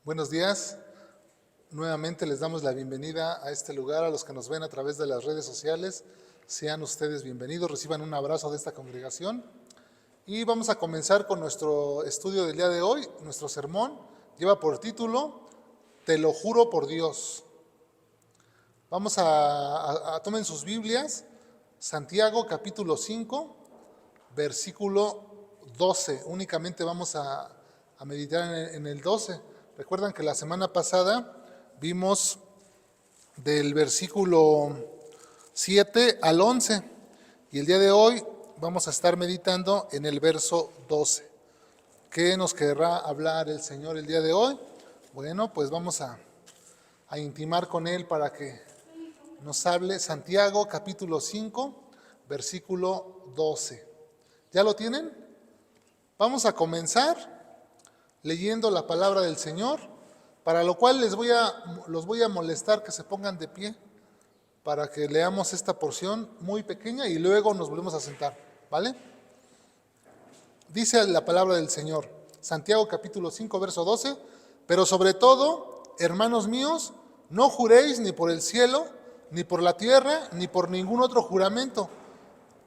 Buenos días. Nuevamente les damos la bienvenida a este lugar, a los que nos ven a través de las redes sociales. Sean ustedes bienvenidos, reciban un abrazo de esta congregación. Y vamos a comenzar con nuestro estudio del día de hoy. Nuestro sermón lleva por título, Te lo juro por Dios. Vamos tomen sus Biblias, Santiago capítulo 5, versículo 12. Únicamente vamos a meditar en el 12. Recuerdan que la semana pasada vimos del versículo 7 al 11 y el día de hoy vamos a estar meditando en el verso 12. ¿Qué nos querrá hablar el Señor el día de hoy? Bueno, pues vamos a intimar con Él para que nos hable. Santiago capítulo 5, versículo 12. ¿Ya lo tienen? Vamos a comenzar leyendo la palabra del Señor, para lo cual los voy a molestar que se pongan de pie para que leamos esta porción muy pequeña y luego nos volvemos a sentar, ¿vale? Dice la palabra del Señor, Santiago capítulo 5, verso 12, pero sobre todo, hermanos míos, no juréis ni por el cielo, ni por la tierra, ni por ningún otro juramento,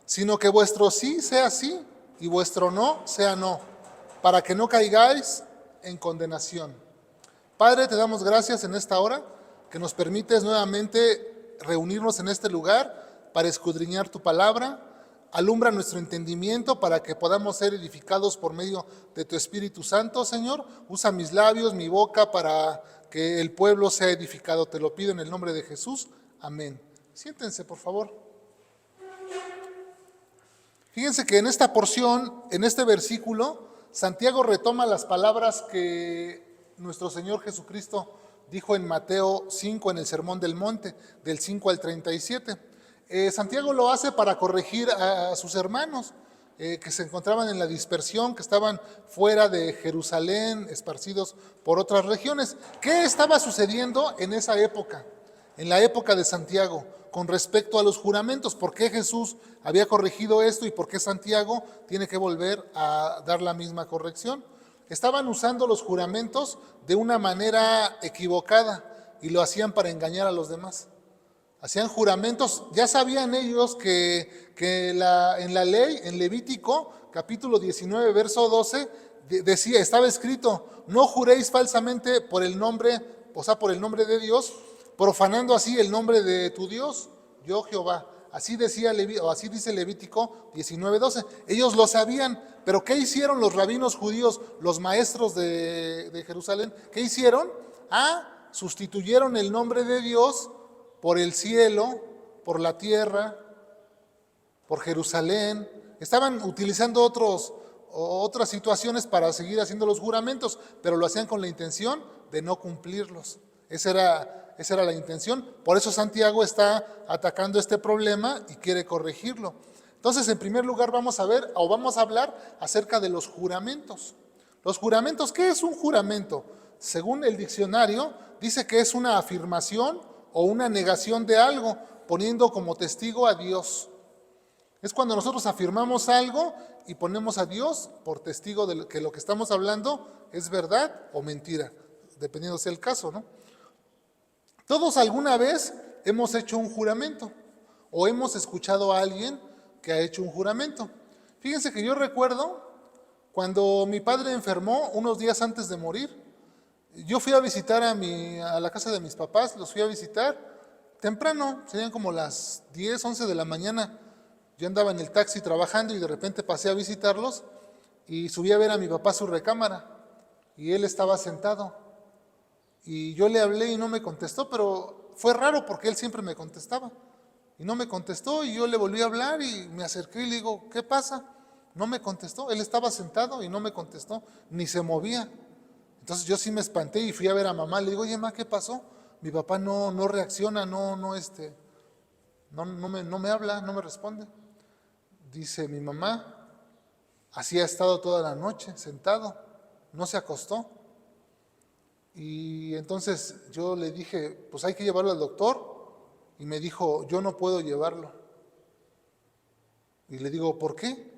sino que vuestro sí sea sí y vuestro no sea no, para que no caigáis en condenación. Padre, te damos gracias en esta hora que nos permites nuevamente reunirnos en este lugar para escudriñar tu palabra. Alumbra nuestro entendimiento para que podamos ser edificados por medio de tu Espíritu Santo, Señor. Usa mis labios, mi boca para que el pueblo sea edificado. Te lo pido en el nombre de Jesús. Amén. Siéntense, por favor. Fíjense que en esta porción, en este versículo, Santiago retoma las palabras que nuestro Señor Jesucristo dijo en Mateo 5 en el Sermón del Monte, del 5 al 37. Santiago lo hace para corregir a sus hermanos que se encontraban en la dispersión, que estaban fuera de Jerusalén, esparcidos por otras regiones. ¿Qué estaba sucediendo en esa época, en la época de Santiago, con respecto a los juramentos? ¿Por qué Jesús había corregido esto y por qué Santiago tiene que volver a dar la misma corrección? Estaban usando los juramentos de una manera equivocada y lo hacían para engañar a los demás. Hacían juramentos, ya sabían ellos que en la ley, en Levítico, capítulo 19, verso 12, decía, estaba escrito, no juréis falsamente por el nombre, o sea, por el nombre de Dios, profanando así el nombre de tu Dios, yo Jehová. Así dice Levítico 19:12. Ellos lo sabían, pero ¿qué hicieron los rabinos judíos, los maestros de Jerusalén? ¿Qué hicieron? Sustituyeron el nombre de Dios por el cielo, por la tierra, por Jerusalén. Estaban utilizando otras situaciones para seguir haciendo los juramentos, pero lo hacían con la intención de no cumplirlos. Esa era la intención. Por eso Santiago está atacando este problema y quiere corregirlo. Entonces, en primer lugar vamos a hablar acerca de los juramentos. Los juramentos, ¿qué es un juramento? Según el diccionario, dice que es una afirmación o una negación de algo, poniendo como testigo a Dios. Es cuando nosotros afirmamos algo y ponemos a Dios por testigo de que lo que estamos hablando es verdad o mentira, dependiendo sea el caso, ¿no? Todos alguna vez hemos hecho un juramento o hemos escuchado a alguien que ha hecho un juramento. Fíjense que yo recuerdo cuando mi padre enfermó unos días antes de morir. Yo fui a visitar a la casa de mis papás, los fui a visitar temprano, serían como las 10, 11 de la mañana. Yo andaba en el taxi trabajando y de repente pasé a visitarlos y subí a ver a mi papá a su recámara y él estaba sentado. Y yo le hablé y no me contestó, pero fue raro porque él siempre me contestaba. Y no me contestó y yo le volví a hablar y me acerqué y le digo, ¿qué pasa? No me contestó, él estaba sentado y no me contestó, ni se movía. Entonces yo sí me espanté y fui a ver a mamá, le digo, oye, ma, ¿qué pasó? Mi papá no reacciona, no me habla, no me responde. Dice mi mamá, así ha estado toda la noche, sentado, no se acostó. Y entonces yo le dije, pues hay que llevarlo al doctor. Y me dijo, yo no puedo llevarlo. Y le digo, ¿por qué?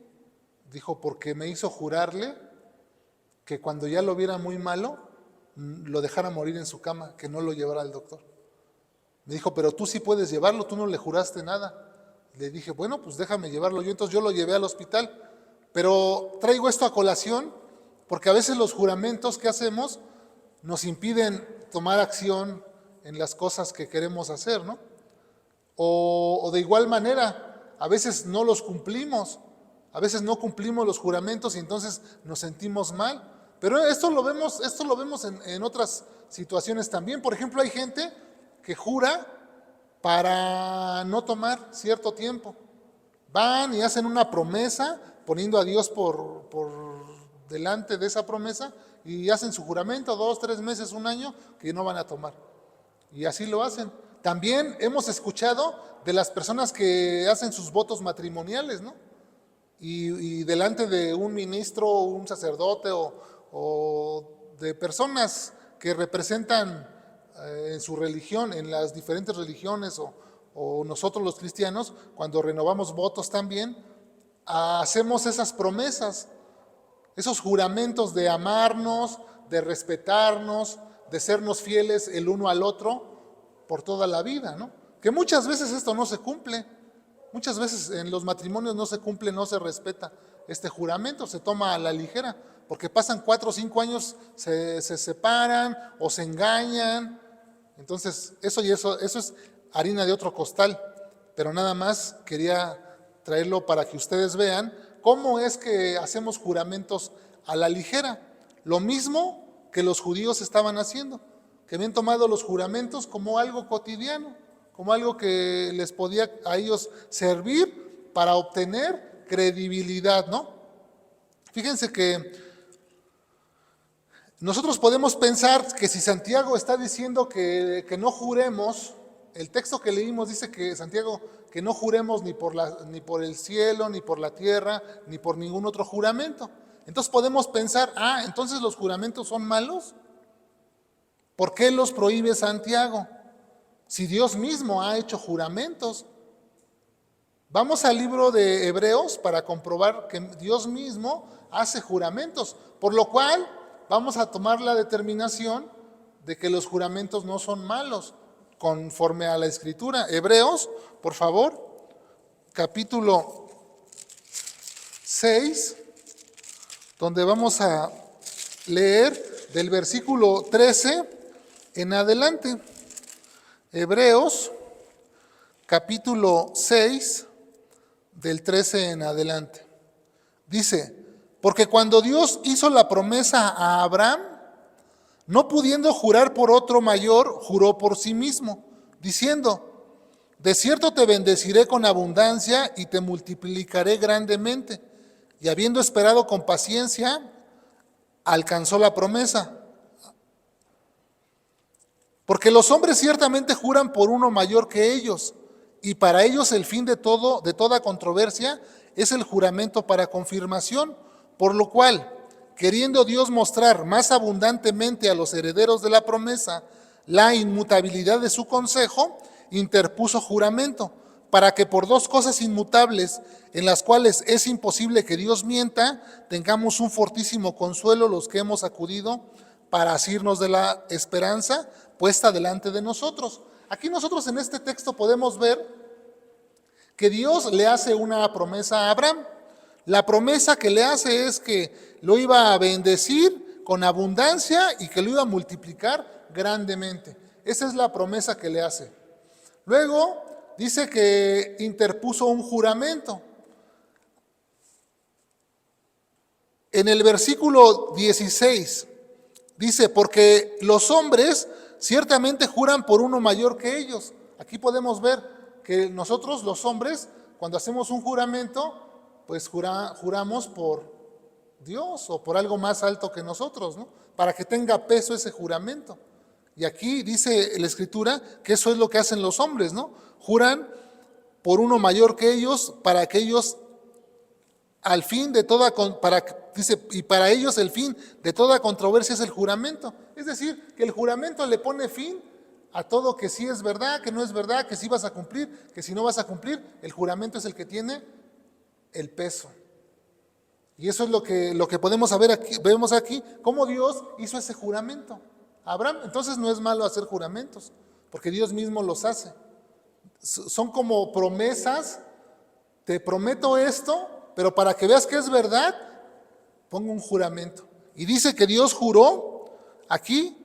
Dijo, porque me hizo jurarle que cuando ya lo viera muy malo, lo dejara morir en su cama, que no lo llevara al doctor. Me dijo, pero tú sí puedes llevarlo, tú no le juraste nada. Le dije, bueno, pues déjame llevarlo yo. Entonces yo lo llevé al hospital. Pero traigo esto a colación porque a veces los juramentos que hacemos nos impiden tomar acción en las cosas que queremos hacer, ¿no? O de igual manera, a veces no los cumplimos, a veces no cumplimos los juramentos y entonces nos sentimos mal. Pero esto lo vemos en otras situaciones también. Por ejemplo, hay gente que jura para no tomar cierto tiempo. Van y hacen una promesa, poniendo a Dios por delante de esa promesa, y hacen su juramento 2, 3 meses, un año, que no van a tomar. Y así lo hacen. También hemos escuchado de las personas que hacen sus votos matrimoniales, ¿no? Y delante de un ministro, un sacerdote o de personas que representan en su religión, en las diferentes religiones o nosotros los cristianos, cuando renovamos votos también, hacemos esas promesas, esos juramentos de amarnos, de respetarnos, de sernos fieles el uno al otro por toda la vida, ¿no? Que muchas veces esto no se cumple, muchas veces en los matrimonios no se cumple, no se respeta este juramento, se toma a la ligera, porque pasan 4 o 5 años, se separan o se engañan. Entonces eso es harina de otro costal, pero nada más quería traerlo para que ustedes vean cómo es que hacemos juramentos a la ligera. Lo mismo que los judíos estaban haciendo, que habían tomado los juramentos como algo cotidiano, como algo que les podía a ellos servir para obtener credibilidad, ¿no? Fíjense que nosotros podemos pensar que si Santiago está diciendo que no juremos, el texto que leímos dice que Santiago, que no juremos ni por el cielo, ni por la tierra, ni por ningún otro juramento. Entonces podemos pensar, entonces los juramentos son malos. ¿Por qué los prohíbe Santiago? Si Dios mismo ha hecho juramentos. Vamos al libro de Hebreos para comprobar que Dios mismo hace juramentos, por lo cual vamos a tomar la determinación de que los juramentos no son malos, conforme a la Escritura. Hebreos, por favor, capítulo 6, donde vamos a leer del versículo 13 en adelante. Hebreos, capítulo 6, del 13 en adelante. Dice, porque cuando Dios hizo la promesa a Abraham, no pudiendo jurar por otro mayor, juró por sí mismo, diciendo, de cierto te bendeciré con abundancia y te multiplicaré grandemente. Y habiendo esperado con paciencia, alcanzó la promesa. Porque los hombres ciertamente juran por uno mayor que ellos, y para ellos el fin de toda controversia es el juramento para confirmación, por lo cual, queriendo Dios mostrar más abundantemente a los herederos de la promesa la inmutabilidad de su consejo, interpuso juramento, para que por 2 cosas inmutables, en las cuales es imposible que Dios mienta, tengamos un fortísimo consuelo los que hemos acudido para asirnos de la esperanza puesta delante de nosotros. Aquí nosotros en este texto podemos ver que Dios le hace una promesa a Abraham. La promesa que le hace es que lo iba a bendecir con abundancia y que lo iba a multiplicar grandemente. Esa es la promesa que le hace. Luego dice que interpuso un juramento. En el versículo 16 dice, porque los hombres ciertamente juran por uno mayor que ellos. Aquí podemos ver que nosotros los hombres, cuando hacemos un juramento, pues juramos por Dios o por algo más alto que nosotros, ¿no? Para que tenga peso ese juramento. Y aquí dice la Escritura que eso es lo que hacen los hombres, ¿no? Juran por uno mayor que ellos para que ellos al fin de toda, dice, y para ellos el fin de toda controversia es el juramento. Es decir, que el juramento le pone fin a todo que sí es verdad, que no es verdad, que sí vas a cumplir, que si no vas a cumplir, el juramento es el que tiene el peso. Y eso es lo que podemos saber aquí, vemos aquí, cómo Dios hizo ese juramento. a Abraham. Entonces no es malo hacer juramentos, porque Dios mismo los hace. Son como promesas, te prometo esto, pero para que veas que es verdad, pongo un juramento. Y dice que Dios juró, aquí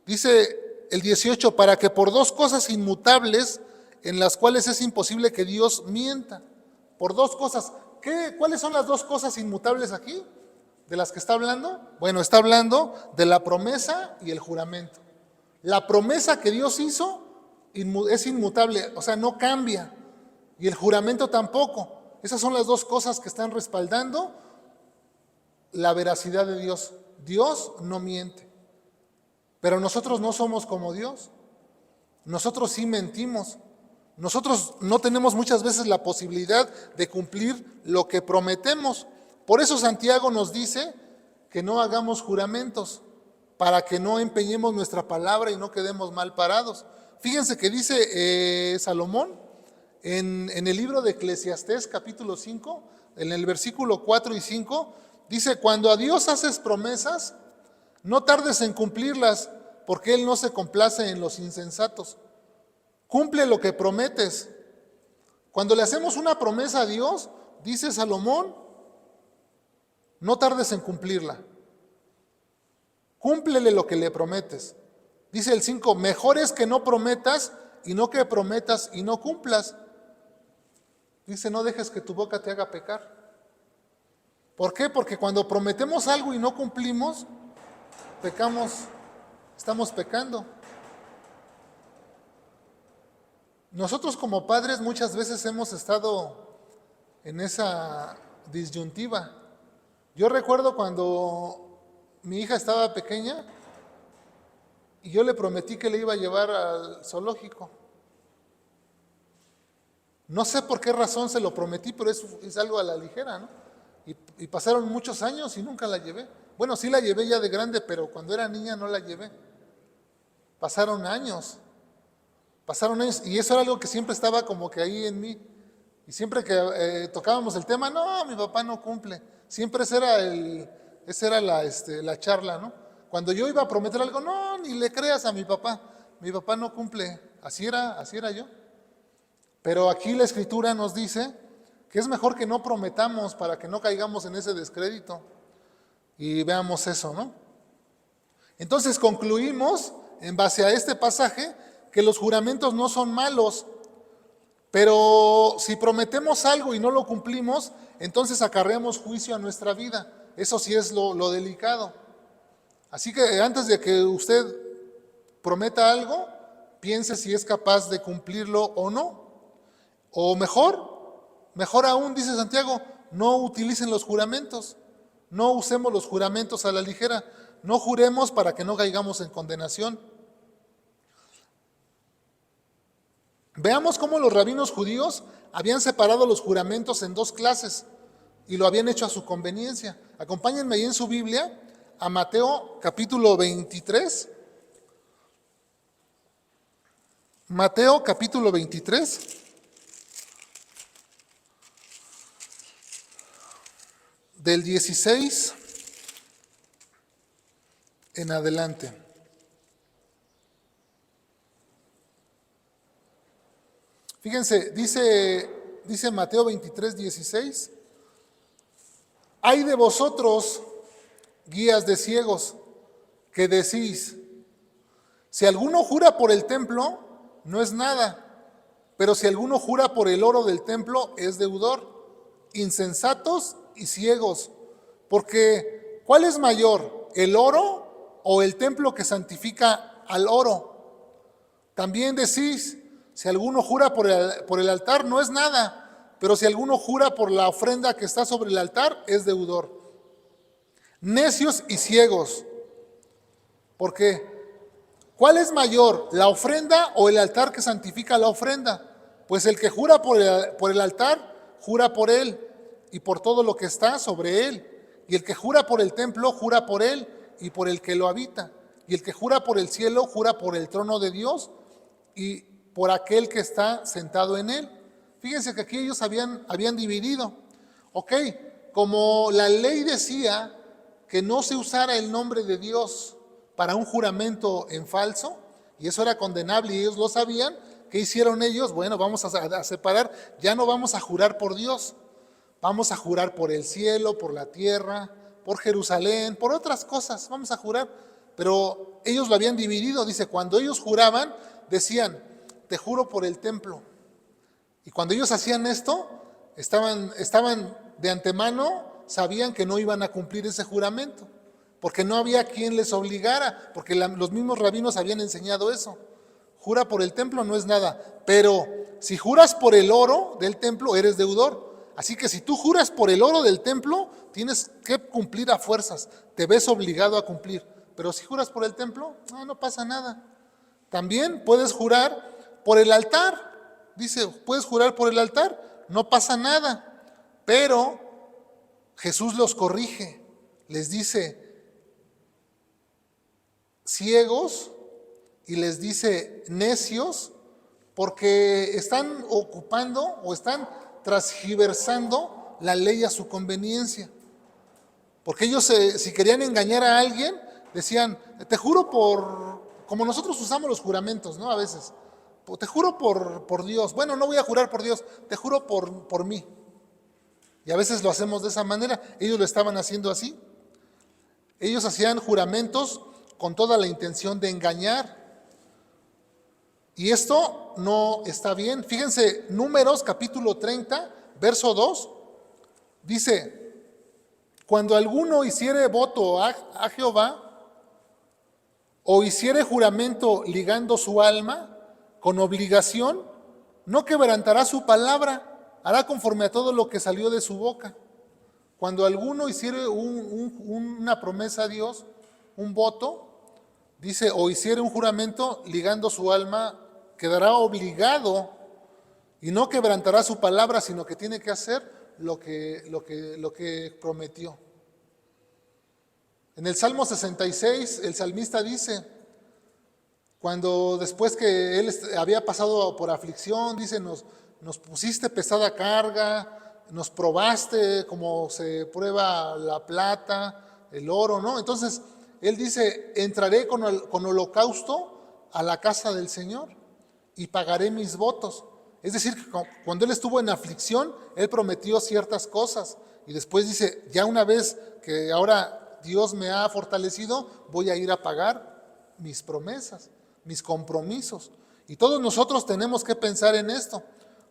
dice el 18, para que por dos cosas inmutables, en las cuales es imposible que Dios mienta. Por dos cosas. ¿Cuáles son las dos cosas inmutables aquí? ¿De las que está hablando? Bueno, está hablando de la promesa y el juramento. La promesa que Dios hizo es inmutable, o sea, no cambia. Y el juramento tampoco. Esas son las dos cosas que están respaldando la veracidad de Dios. Dios no miente. Pero nosotros no somos como Dios. Nosotros sí mentimos. Nosotros no tenemos muchas veces la posibilidad de cumplir lo que prometemos. Por eso Santiago nos dice que no hagamos juramentos, para que no empeñemos nuestra palabra y no quedemos mal parados. Fíjense que dice Salomón en el libro de Eclesiastés, capítulo 5, en el versículo 4 y 5, dice: cuando a Dios haces promesas, no tardes en cumplirlas, porque Él no se complace en los insensatos. Cumple lo que prometes. Cuando le hacemos una promesa a Dios, dice Salomón, no tardes en cumplirla. Cúmplele lo que le prometes. Dice el 5, mejor es que no prometas y no que prometas y no cumplas. Dice, no dejes que tu boca te haga pecar. ¿Por qué? Porque cuando prometemos algo y no cumplimos, pecamos, estamos pecando. Nosotros como padres muchas veces hemos estado en esa disyuntiva. Yo recuerdo cuando mi hija estaba pequeña y yo le prometí que le iba a llevar al zoológico. No sé por qué razón se lo prometí, pero es algo a la ligera, ¿no? Y pasaron muchos años y nunca la llevé. Bueno, sí la llevé ya de grande, pero cuando era niña no la llevé. Pasaron años y eso era algo que siempre estaba como que ahí en mí. Y siempre que tocábamos el tema, no, mi papá no cumple. Siempre esa era la charla, ¿no? Cuando yo iba a prometer algo, no, ni le creas a mi papá no cumple. Así era yo. Pero aquí la Escritura nos dice que es mejor que no prometamos para que no caigamos en ese descrédito. Y veamos eso, ¿no? Entonces concluimos, en base a este pasaje, que los juramentos no son malos, pero si prometemos algo y no lo cumplimos, entonces acarreamos juicio a nuestra vida. Eso sí es lo delicado. Así que antes de que usted prometa algo, piense si es capaz de cumplirlo o no. O mejor aún, dice Santiago, no utilicen los juramentos. No usemos los juramentos a la ligera. No juremos para que no caigamos en condenación. Veamos cómo los rabinos judíos habían separado los juramentos en dos clases y lo habían hecho a su conveniencia. Acompáñenme ahí en su Biblia a Mateo capítulo 23. Mateo capítulo 23. Del 16 en adelante. Fíjense, dice Mateo 23, 16. Hay de vosotros, guías de ciegos, que decís, si alguno jura por el templo, no es nada, pero si alguno jura por el oro del templo, es deudor. Insensatos y ciegos, porque ¿cuál es mayor, el oro o el templo que santifica al oro? También decís, si alguno jura por el altar, no es nada, pero si alguno jura por la ofrenda que está sobre el altar, es deudor. Necios y ciegos, porque ¿cuál es mayor, la ofrenda o el altar que santifica la ofrenda? Pues el que jura por el altar, jura por él y por todo lo que está sobre él. Y el que jura por el templo, jura por él y por el que lo habita. Y el que jura por el cielo, jura por el trono de Dios y por aquel que está sentado en él. Fíjense que aquí ellos habían dividido. Ok, como la ley decía que no se usara el nombre de Dios para un juramento en falso, y eso era condenable y ellos lo sabían. ¿Qué hicieron ellos? Bueno, vamos a separar, ya no vamos a jurar por Dios, vamos a jurar por el cielo, por la tierra, por Jerusalén, por otras cosas, vamos a jurar. Pero ellos lo habían dividido, dice, cuando ellos juraban, decían, te juro por el templo. Y cuando ellos hacían esto, estaban de antemano, sabían que no iban a cumplir ese juramento, porque no había quien les obligara, porque los mismos rabinos habían enseñado eso. Jura por el templo no es nada, pero si juras por el oro del templo, eres deudor. Así que si tú juras por el oro del templo, tienes que cumplir a fuerzas, te ves obligado a cumplir. Pero si juras por el templo, no pasa nada. También puedes jurar por el altar. Dice, puedes jurar por el altar, no pasa nada. Pero Jesús los corrige, les dice, ciegos, y les dice necios, porque están ocupando o están transgiversando la ley a su conveniencia. Porque ellos, si querían engañar a alguien, decían, te juro como nosotros usamos los juramentos, ¿no? A veces, te juro por Dios. Bueno, no voy a jurar por Dios, te juro por mí. Y a veces lo hacemos de esa manera. Ellos lo estaban haciendo así. Ellos hacían juramentos con toda la intención de engañar. Y esto no está bien. Fíjense, Números capítulo 30, verso 2, dice, cuando alguno hiciere voto a Jehová, o hiciere juramento ligando su alma con obligación, no quebrantará su palabra, hará conforme a todo lo que salió de su boca. Cuando alguno hiciere una promesa a Dios, un voto, dice, o hiciere un juramento ligando su alma, quedará obligado y no quebrantará su palabra, sino que tiene que hacer lo que prometió. En el Salmo 66, el salmista dice, cuando después que él había pasado por aflicción, dice, nos pusiste pesada carga, nos probaste como se prueba la plata, el oro, ¿no? Entonces, él dice, entraré con holocausto a la casa del Señor y pagaré mis votos. Es decir, cuando él estuvo en aflicción, él prometió ciertas cosas. Y después dice, ya una vez que ahora Dios me ha fortalecido, voy a ir a pagar mis promesas, mis compromisos. Y todos nosotros tenemos que pensar en esto,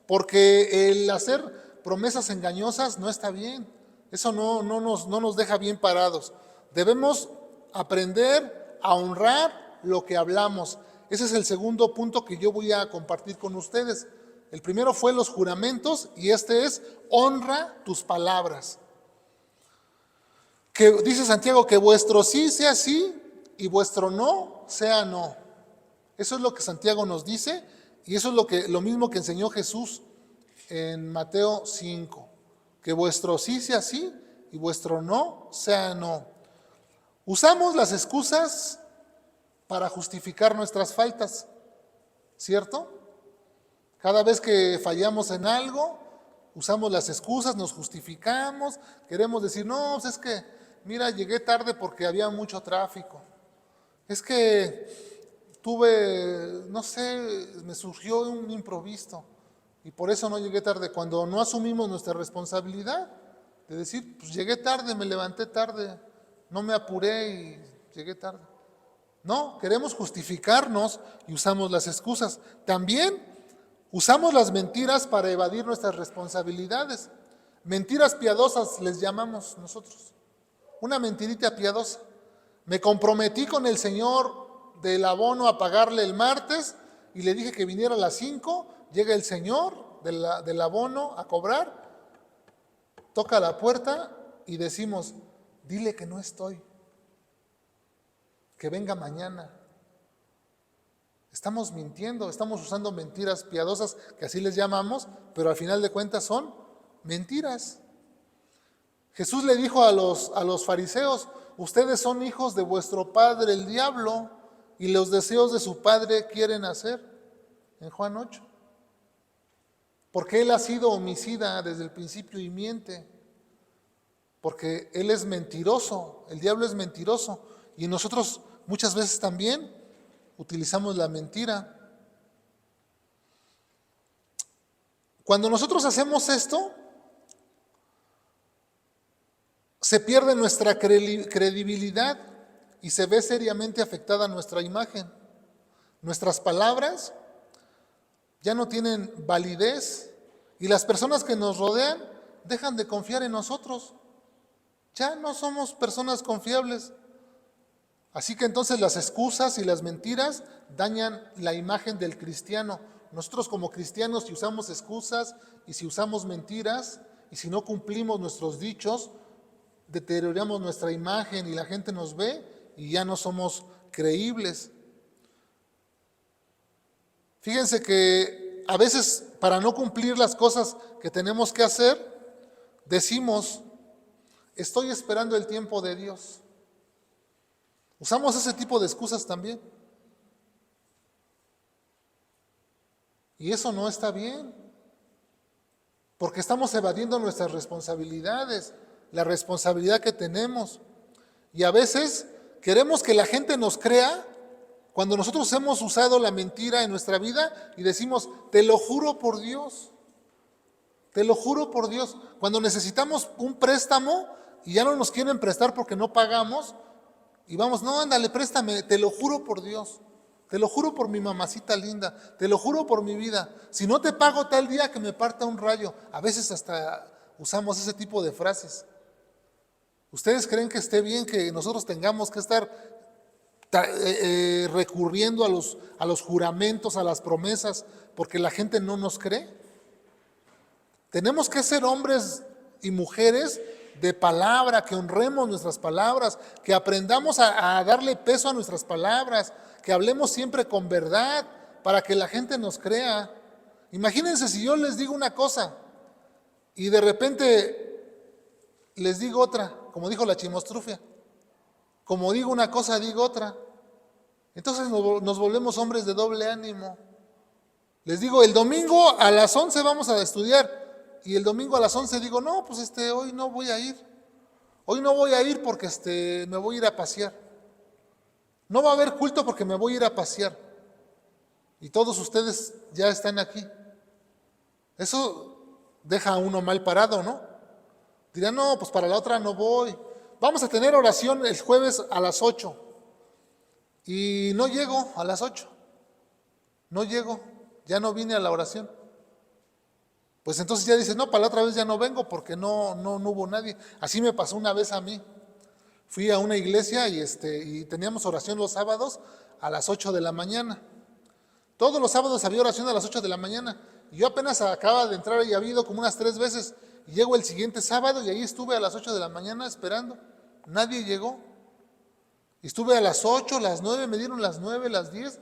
porque el hacer promesas engañosas no está bien. Eso no nos deja bien parados. Debemos aprender a honrar lo que hablamos. Ese es el segundo punto que yo voy a compartir con ustedes. El primero fue los juramentos y este es honra tus palabras. Que dice Santiago que vuestro sí sea sí y vuestro no sea no. Eso es lo que Santiago nos dice y eso es lo mismo que enseñó Jesús en Mateo 5. Que vuestro sí sea sí y vuestro no sea no. Usamos las excusas para justificar nuestras faltas, ¿cierto? Cada vez que fallamos en algo, usamos las excusas, nos justificamos, queremos decir, no, pues es que, mira, llegué tarde porque había mucho tráfico. Es que tuve, no sé, me surgió un imprevisto y por eso no llegué tarde. Cuando no asumimos nuestra responsabilidad de decir, pues llegué tarde, me levanté tarde, no me apuré y llegué tarde. No, queremos justificarnos y usamos las excusas. También usamos las mentiras para evadir nuestras responsabilidades. Mentiras piadosas les llamamos nosotros. Una mentirita piadosa. Me comprometí con el señor del abono a pagarle el martes y le dije que viniera a las 5. Llega el señor del abono a cobrar, toca la puerta y decimos, dile que no estoy, que venga mañana. Estamos mintiendo, estamos usando mentiras piadosas, que así les llamamos, pero al final de cuentas son mentiras. Jesús le dijo a los fariseos, ustedes son hijos de vuestro padre el diablo y los deseos de su padre quieren hacer, en Juan 8. Porque él ha sido homicida desde el principio y miente, porque él es mentiroso, el diablo es mentiroso y nosotros muchas veces también utilizamos la mentira. Cuando nosotros hacemos esto, se pierde nuestra credibilidad y se ve seriamente afectada nuestra imagen. Nuestras palabras ya no tienen validez y las personas que nos rodean dejan de confiar en nosotros. Ya no somos personas confiables. Así que entonces las excusas y las mentiras dañan la imagen del cristiano. Nosotros como cristianos, si usamos excusas y si usamos mentiras y si no cumplimos nuestros dichos, deterioramos nuestra imagen y la gente nos ve y ya no somos creíbles. Fíjense que a veces para no cumplir las cosas que tenemos que hacer, decimos, estoy esperando el tiempo de Dios. Usamos ese tipo de excusas también. Y eso no está bien, porque estamos evadiendo nuestras responsabilidades, la responsabilidad que tenemos. Y a veces queremos que la gente nos crea cuando nosotros hemos usado la mentira en nuestra vida y decimos, te lo juro por Dios, te lo juro por Dios. Cuando necesitamos un préstamo y ya no nos quieren prestar porque no pagamos, y vamos, no, ándale, préstame, te lo juro por Dios, te lo juro por mi mamacita linda, te lo juro por mi vida. Si no te pago tal día que me parta un rayo. A veces hasta usamos ese tipo de frases. ¿Ustedes creen que esté bien que nosotros tengamos que estar recurriendo a los juramentos, a las promesas, porque la gente no nos cree? Tenemos que ser hombres y mujeres de palabra, que honremos nuestras palabras, que aprendamos a darle peso a nuestras palabras, que hablemos siempre con verdad para que la gente nos crea. Imagínense si yo les digo una cosa y de repente les digo otra, como dijo la chimostrufia. Como digo una cosa, digo otra. Entonces nos volvemos hombres de doble ánimo. Les digo, el domingo a las 11 vamos a estudiar. Y el domingo a las 11 digo, no, pues hoy no voy a ir. Hoy no voy a ir porque me voy a ir a pasear. No va a haber culto porque me voy a ir a pasear. Y todos ustedes ya están aquí. Eso deja a uno mal parado, ¿no? Dirán, no, pues para la otra no voy. Vamos a tener oración el jueves a las 8. Y no llego a las 8. No llego. Ya no vine a la oración. Pues entonces ya dices, no, para la otra vez ya no vengo porque no hubo nadie. Así me pasó una vez a mí. Fui a una iglesia y teníamos oración los sábados a las 8 de la mañana. Todos los sábados había oración a las 8 de la mañana. Y yo apenas acababa de entrar y había ido como unas 3 veces. Y llego el siguiente sábado y ahí estuve a las 8 de la mañana esperando. Nadie llegó. Y estuve a las 8, las 9, me dieron las 9, las 10.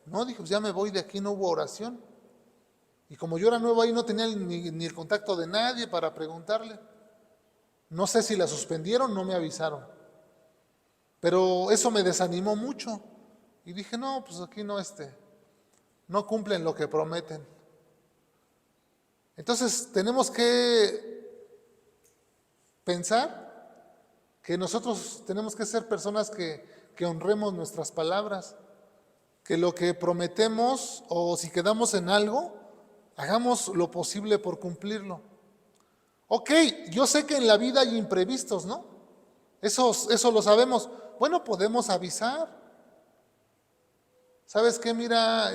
No, dije, pues ya me voy de aquí, no hubo oración. Y como yo era nuevo ahí, no tenía ni el contacto de nadie para preguntarle. No sé si la suspendieron, no me avisaron. Pero eso me desanimó mucho. Y dije, no, pues aquí no cumplen lo que prometen. Entonces tenemos que pensar que nosotros tenemos que ser personas que honremos nuestras palabras, que lo que prometemos o si quedamos en algo, hagamos lo posible por cumplirlo. Ok, yo sé que en la vida hay imprevistos, ¿no? Eso lo sabemos. Bueno, podemos avisar. ¿Sabes qué? Mira,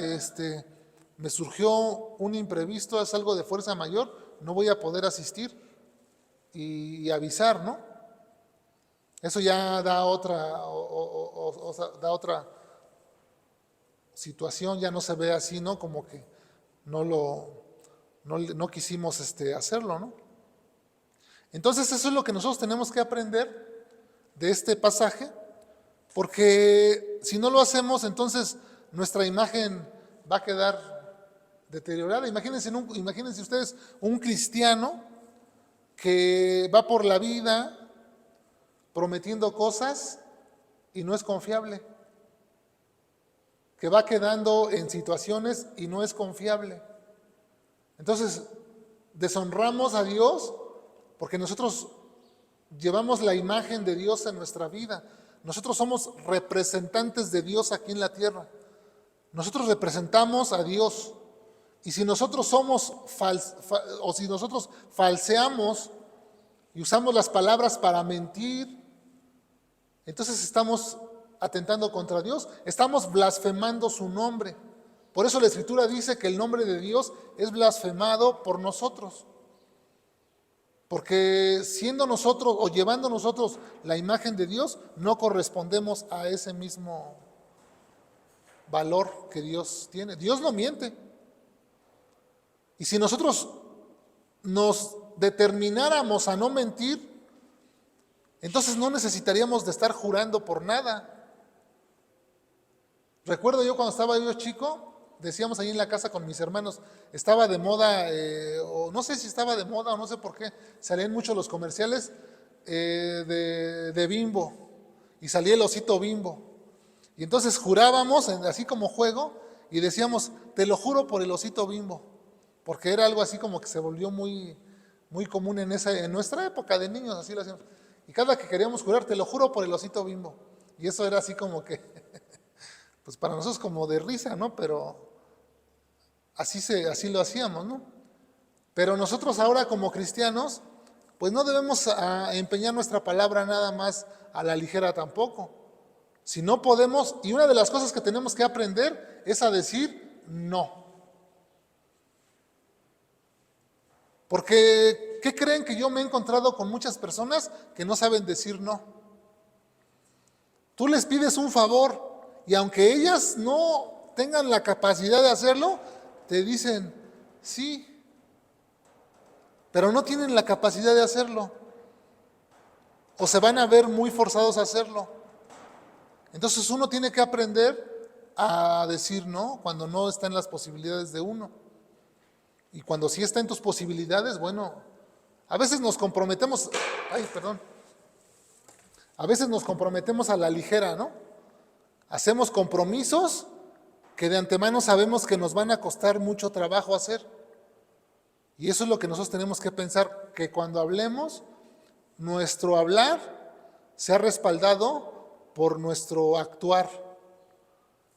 me surgió un imprevisto, es algo de fuerza mayor, no voy a poder asistir y avisar, ¿no? Eso ya da otra, da otra situación, ya no se ve así, ¿no? Como que no quisimos hacerlo, ¿no? Entonces eso es lo que nosotros tenemos que aprender de este pasaje, porque si no lo hacemos, entonces nuestra imagen va a quedar deteriorada. Imagínense ustedes un cristiano que va por la vida prometiendo cosas y no es confiable, que va quedando en situaciones y no es confiable. Entonces, deshonramos a Dios porque nosotros llevamos la imagen de Dios en nuestra vida. nosotros somos representantes de Dios aquí en la tierra. Nosotros representamos a Dios. Y si nosotros si nosotros falseamos y usamos las palabras para mentir, entonces estamos atentando contra Dios, estamos blasfemando su nombre. Por eso la Escritura dice que el nombre de Dios es blasfemado por nosotros. Porque siendo nosotros o llevando nosotros la imagen de Dios, no correspondemos a ese mismo valor que Dios tiene. Dios no miente. Y si nosotros nos determináramos a no mentir, entonces no necesitaríamos de estar jurando por nada. Recuerdo yo cuando estaba yo chico, decíamos ahí en la casa con mis hermanos, estaba de moda, o no sé si estaba de moda o no sé por qué, salían mucho los comerciales de Bimbo, y salía el osito Bimbo. Y entonces jurábamos, así como juego, y decíamos, te lo juro por el osito Bimbo, porque era algo así como que se volvió muy, muy común en nuestra época de niños, así lo hacíamos. Y cada que queríamos jurar, te lo juro por el osito Bimbo. Y eso era así como que, pues para nosotros como de risa, ¿no? Pero así lo hacíamos, ¿no? Pero nosotros ahora como cristianos, pues no debemos empeñar nuestra palabra nada más a la ligera tampoco. Si no podemos, y una de las cosas que tenemos que aprender es a decir no. Porque, ¿qué creen? Que yo me he encontrado con muchas personas que no saben decir no. Tú les pides un favor y aunque ellas no tengan la capacidad de hacerlo, te dicen sí, pero no tienen la capacidad de hacerlo. O se van a ver muy forzados a hacerlo. Entonces uno tiene que aprender a decir no cuando no está en las posibilidades de uno. Y cuando sí está en tus posibilidades, bueno, a veces nos comprometemos, a veces nos comprometemos a la ligera, ¿no? Hacemos compromisos que de antemano sabemos que nos van a costar mucho trabajo hacer. Y eso es lo que nosotros tenemos que pensar, que cuando hablemos, nuestro hablar sea respaldado por nuestro actuar.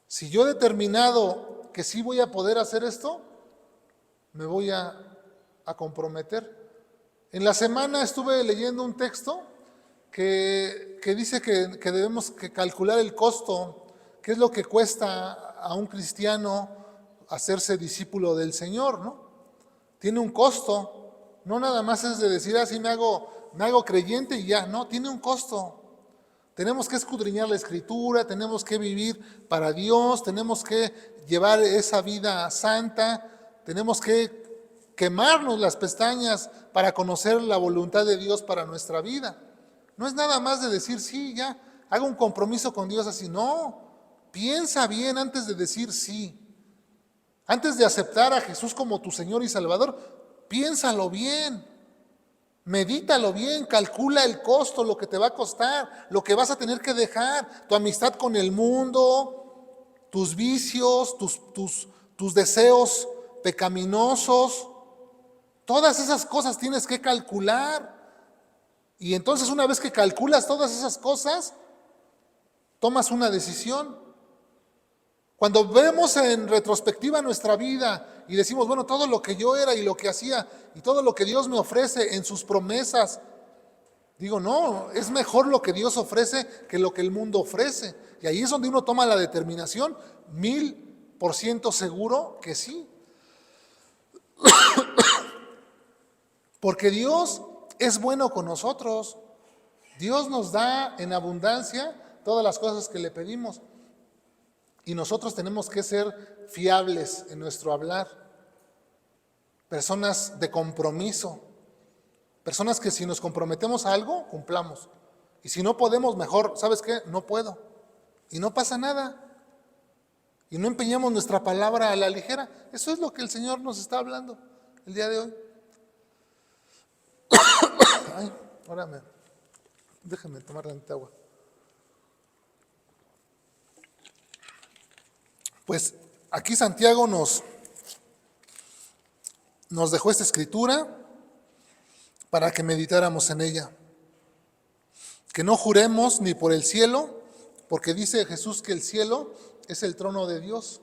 Si yo he determinado que sí voy a poder hacer esto, me voy a comprometer. En la semana estuve leyendo un texto que dice que debemos calcular el costo, qué es lo que cuesta a un cristiano hacerse discípulo del Señor, ¿no? Tiene un costo, no nada más es de decir así me hago creyente y ya, no, tiene un costo. Tenemos que escudriñar la Escritura, tenemos que vivir para Dios, tenemos que llevar esa vida santa, tenemos que quemarnos las pestañas para conocer la voluntad de Dios para nuestra vida. No es nada más de decir sí, ya, hago un compromiso con Dios así, no. Piensa bien antes de decir sí. Antes de aceptar a Jesús como tu Señor y Salvador, piénsalo bien, medítalo bien, calcula el costo, lo que te va a costar, lo que vas a tener que dejar, tu amistad con el mundo, tus vicios, tus deseos pecaminosos, todas esas cosas tienes que calcular. Y entonces una vez que calculas todas esas cosas, tomas una decisión. Cuando vemos en retrospectiva nuestra vida y decimos, bueno, todo lo que yo era y lo que hacía y todo lo que Dios me ofrece en sus promesas, digo, no, es mejor lo que Dios ofrece que lo que el mundo ofrece. Y ahí es donde uno toma la determinación, 1000% seguro que sí. Porque Dios es bueno con nosotros. Dios nos da en abundancia todas las cosas que le pedimos. Y nosotros tenemos que ser fiables en nuestro hablar. Personas de compromiso. Personas que si nos comprometemos a algo, cumplamos. Y si no podemos, mejor, ¿sabes qué? No puedo. Y no pasa nada. Y no empeñamos nuestra palabra a la ligera. Eso es lo que el Señor nos está hablando el día de hoy. Ay, déjenme tomar tantita agua. Pues aquí Santiago nos dejó esta escritura para que meditáramos en ella. Que no juremos ni por el cielo, porque dice Jesús que el cielo es el trono de Dios.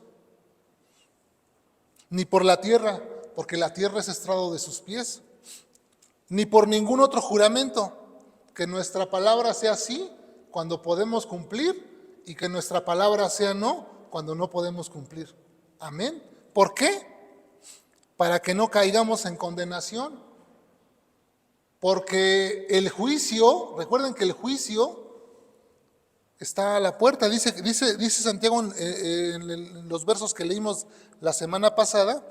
Ni por la tierra, porque la tierra es estrado de sus pies. Ni por ningún otro juramento, que nuestra palabra sea sí cuando podemos cumplir y que nuestra palabra sea no cuando no podemos cumplir. Amén. ¿Por qué? Para que no caigamos en condenación. Porque el juicio, recuerden que el juicio está a la puerta. Dice Santiago en los versos que leímos la semana pasada.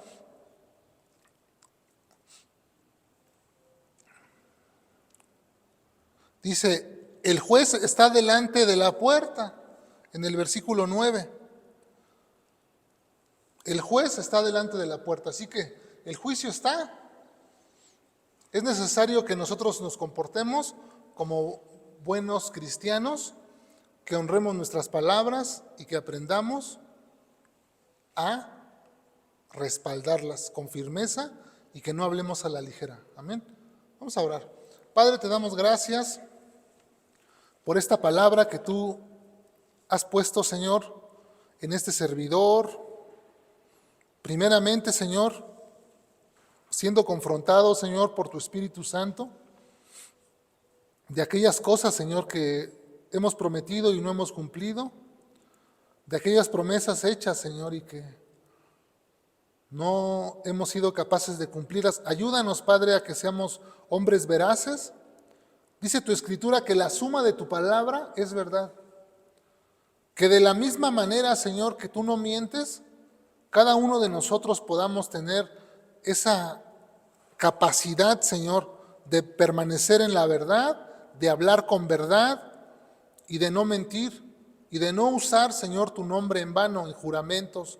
Dice, el juez está delante de la puerta, en el versículo 9. El juez está delante de la puerta, así que el juicio está. Es necesario que nosotros nos comportemos como buenos cristianos, que honremos nuestras palabras y que aprendamos a respaldarlas con firmeza y que no hablemos a la ligera. Amén. Vamos a orar. Padre, te damos gracias por esta palabra que tú has puesto, Señor, en este servidor. Primeramente, Señor, siendo confrontado, Señor, por tu Espíritu Santo, de aquellas cosas, Señor, que hemos prometido y no hemos cumplido, de aquellas promesas hechas, Señor, y que no hemos sido capaces de cumplirlas. Ayúdanos, Padre, a que seamos hombres veraces. Dice tu Escritura que la suma de tu palabra es verdad. Que de la misma manera, Señor, que tú no mientes, cada uno de nosotros podamos tener esa capacidad, Señor, de permanecer en la verdad, de hablar con verdad y de no mentir y de no usar, Señor, tu nombre en vano, en juramentos,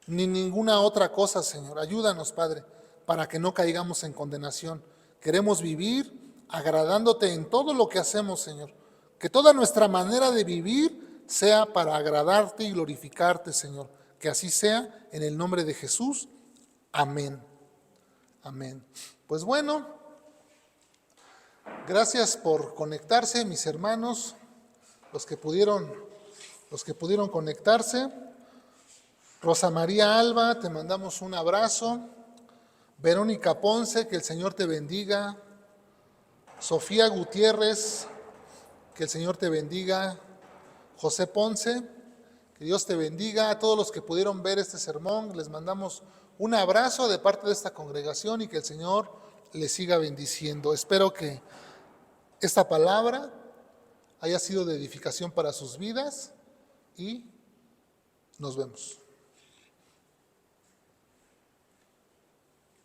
ni ninguna otra cosa, Señor. Ayúdanos, Padre, para que no caigamos en condenación. Queremos vivir agradándote en todo lo que hacemos, Señor. Que toda nuestra manera de vivir sea para agradarte y glorificarte, Señor. Que así sea, en el nombre de Jesús. Amén. Amén. Pues bueno, gracias por conectarse, mis hermanos, los que pudieron conectarse. Rosa María Alba, te mandamos un abrazo. Verónica Ponce, que el Señor te bendiga. Sofía Gutiérrez, que el Señor te bendiga. José Ponce, que Dios te bendiga. A todos los que pudieron ver este sermón, les mandamos un abrazo de parte de esta congregación y que el Señor les siga bendiciendo. Espero que esta palabra haya sido de edificación para sus vidas y nos vemos.